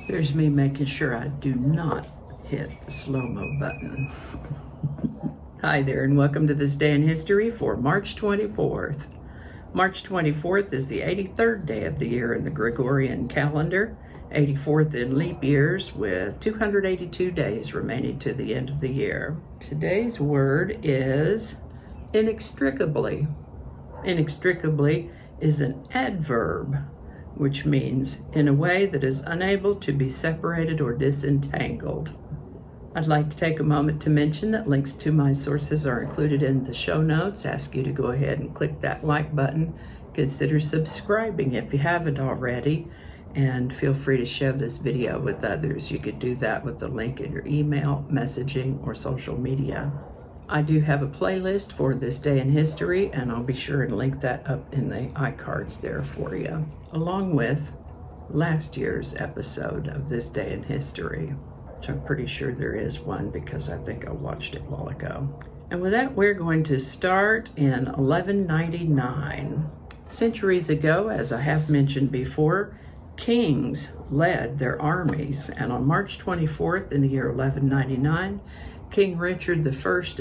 There's me making sure I do not hit the slow-mo button. Hi there, and welcome to this day in history for March 24th. March 24th is the 83rd day of the year in the Gregorian calendar, 84th in leap years, with 282 days remaining to the end of the year. Today's word is inextricably. Inextricably is an adverb, which means in a way that is unable to be separated or disentangled. I'd like to take a moment to mention that links to my sources are included in the show notes. Ask you to go ahead and click that like button. Consider subscribing if you haven't already, and feel free to share this video with others. You could do that with the link in your email, messaging, or social media. I do have a playlist for this day in history, and I'll be sure to link that up in the iCards there for you, along with last year's episode of this day in history, which I'm pretty sure there is one because I think I watched it a while ago. And with that, we're going to start in 1199. Centuries ago, as I have mentioned before, kings led their armies, and on March 24th in the year 1199, King Richard I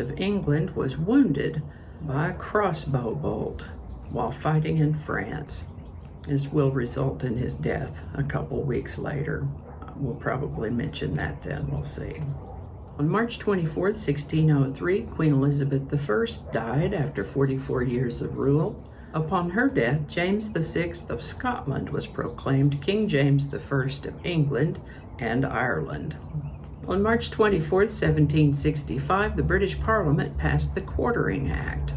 of England was wounded by a crossbow bolt while fighting in France. This will result in his death a couple weeks later. We'll probably mention that then, we'll see. On March 24th, 1603, Queen Elizabeth I died after 44 years of rule. Upon her death, James VI of Scotland was proclaimed King James I of England and Ireland. On March 24, 1765, the British Parliament passed the Quartering Act.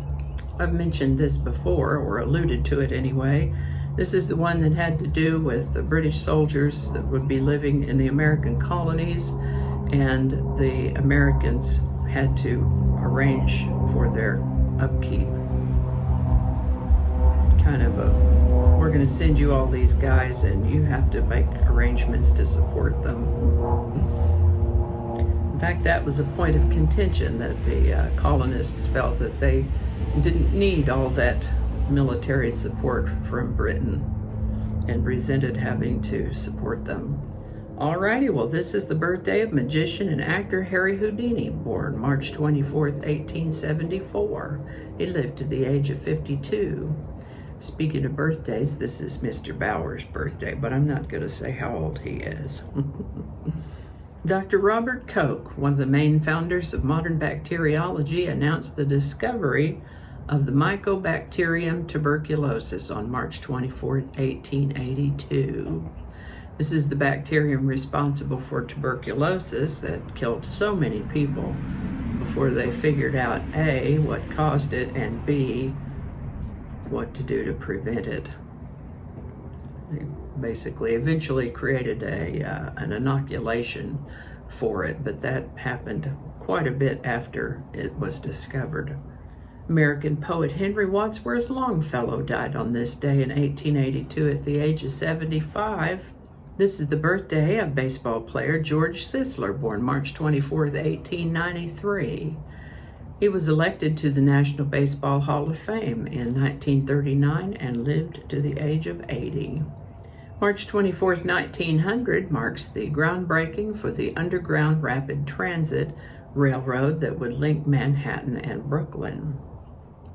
I've mentioned this before, or alluded to it anyway. This is the one that had to do with the British soldiers that would be living in the American colonies, and the Americans had to arrange for their upkeep. Kind of we're going to send you all these guys, and you have to make arrangements to support them. In fact, that was a point of contention, that the colonists felt that they didn't need all that military support from Britain and resented having to support them. Alrighty, well, this is the birthday of magician and actor Harry Houdini, born March 24th, 1874. He lived to the age of 52. Speaking of birthdays, this is Mr. Bowers' birthday, but I'm not going to say how old he is. Dr. Robert Koch, one of the main founders of modern bacteriology, announced the discovery of the mycobacterium tuberculosis on March 24, 1882. This is the bacterium responsible for tuberculosis that killed so many people before they figured out A, what caused it, and B, what to do to prevent it. They basically eventually created an inoculation for it, but that happened quite a bit after it was discovered. American poet Henry Wadsworth Longfellow died on this day in 1882 at the age of 75. This is the birthday of baseball player George Sisler, born March 24, 1893. He was elected to the National Baseball Hall of Fame in 1939 and lived to the age of 80. March 24, 1900 marks the groundbreaking for the Underground Rapid Transit Railroad that would link Manhattan and Brooklyn.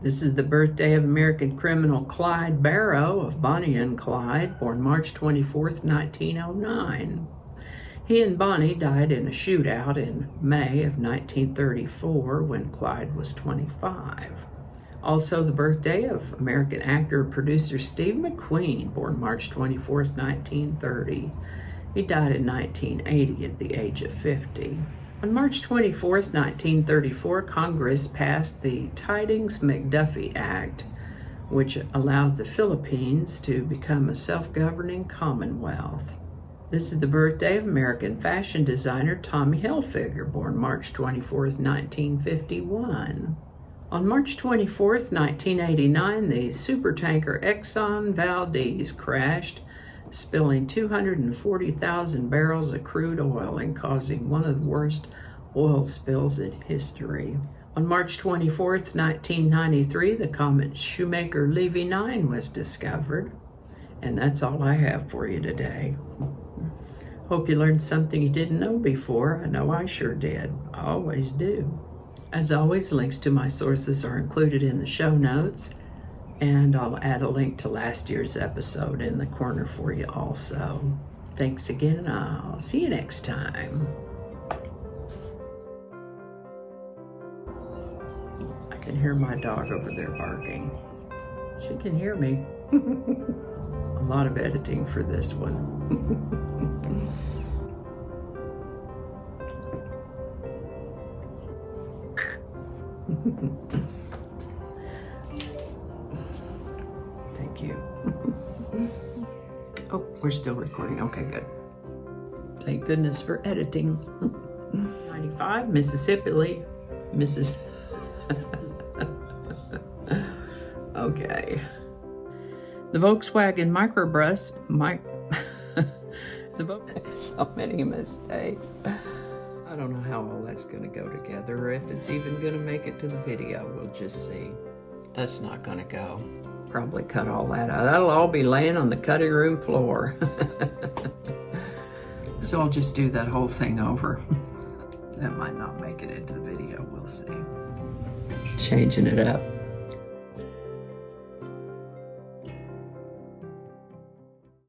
This is the birthday of American criminal Clyde Barrow of Bonnie and Clyde, born March 24, 1909. He and Bonnie died in a shootout in May of 1934 when Clyde was 25. Also the birthday of American actor and producer Steve McQueen, born March 24, 1930. He died in 1980 at the age of 50. On March 24, 1934, Congress passed the Tidings-McDuffie Act, which allowed the Philippines to become a self-governing commonwealth. This is the birthday of American fashion designer Tommy Hilfiger, born March 24, 1951. On March 24, 1989, the supertanker Exxon Valdez crashed, spilling 240,000 barrels of crude oil and causing one of the worst oil spills in history. On March 24, 1993, the comet Shumaker-Levy 9 was discovered. And that's all I have for you today. Hope you learned something you didn't know before. I know I sure did. I always do. As always, links to my sources are included in the show notes, and I'll add a link to last year's episode in the corner for you also. Thanks again, and I'll see you next time. I can hear my dog over there barking. She can hear me. A lot of editing for this one. Thank you. Oh, we're still recording. Okay, good. Thank goodness for editing. 95, Mississippi. Okay. The Volkswagen microbus, so many mistakes. I don't know how all that's going to go together, or if it's even going to make it to the video. We'll just see. That's not going to go. Probably cut all that out. That'll all be laying on the cutting room floor. So I'll just do that whole thing over. That might not make it into the video. We'll see. Changing it up.